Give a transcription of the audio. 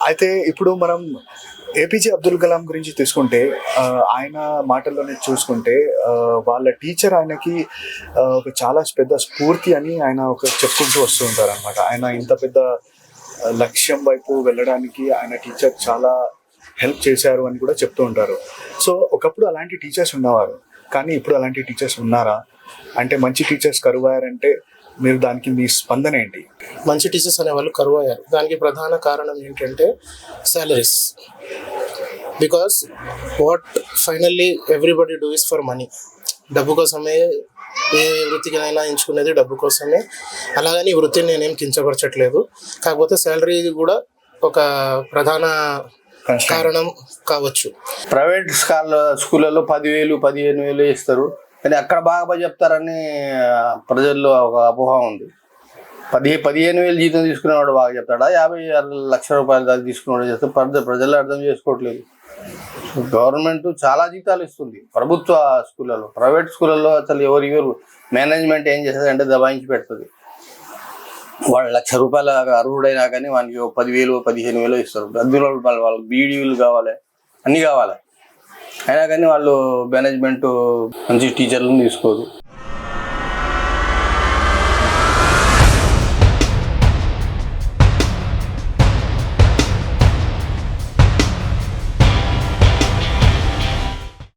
అయితే ఇప్పుడు మనం ఏపీజే అబ్దుల్ కలాం గురించి తీసుకుంటే ఆయన మాటల్లోనే చూసుకుంటే వాళ్ళ టీచర్ ఆయనకి ఒక చాలా పెద్ద స్ఫూర్తి అని ఆయన ఒక చెప్పుకుంటూ వస్తూ ఉంటారు అనమాట. ఆయన ఇంత పెద్ద లక్ష్యం వైపు వెళ్ళడానికి ఆయన టీచర్ చాలా హెల్ప్ చేశారు అని కూడా చెప్తూ ఉంటారు. సో ఒకప్పుడు అలాంటి టీచర్స్ ఉన్నవారు, కానీ ఇప్పుడు అలాంటి టీచర్స్ ఉన్నారా? అంటే మంచి టీచర్స్ కరువయ్యారంటే మీరు దానికి మీ స్పందన ఏంటి? మంచి టీచర్స్ అనేవాళ్ళు కరువయ్యారు. దానికి ప్రధాన కారణం ఏంటంటే salaries. Because what finally everybody do is for money. డబ్బు కోసమే ఏ వృత్తికైనా ఎంచుకునేది డబ్బు కోసమే. అలాగని ఈ వృత్తిని నేనేం కించపరచట్లేదు. కాకపోతే శాలరీ కూడా ఒక ప్రధాన కారణం కావచ్చు. ప్రైవేట్ స్కూళ్ళలో 10,000 15,000 ఇస్తారు, కానీ అక్కడ బాగా చెప్తారని ప్రజల్లో ఒక అపోహ ఉంది. 15,000 జీతం తీసుకునేవాడు బాగా చెప్తాడా, 50 లక్షల రూపాయలు దాకా తీసుకునేవాడు చేస్తే ప్రజలు అర్థం చేసుకోవట్లేదు. గవర్నమెంట్ చాలా జీతాలు ఇస్తుంది ప్రభుత్వ స్కూళ్ళలో. ప్రైవేట్ స్కూళ్ళలో అసలు ఎవరు మేనేజ్మెంట్ ఏం చేస్తుంది అంటే దబాయించి పెడుతుంది. వాళ్ళు 1,00,000 రూపాయలు అర్హుడైనా కానీ వానికి 10,000 15,000 ఇస్తారు. అందులో వాళ్ళకి బీడీలు కావాలి, అన్నీ కావాలి. అయినా కానీ వాళ్ళు మేనేజ్మెంట్ మంచి టీచర్లను తీసుకోదు.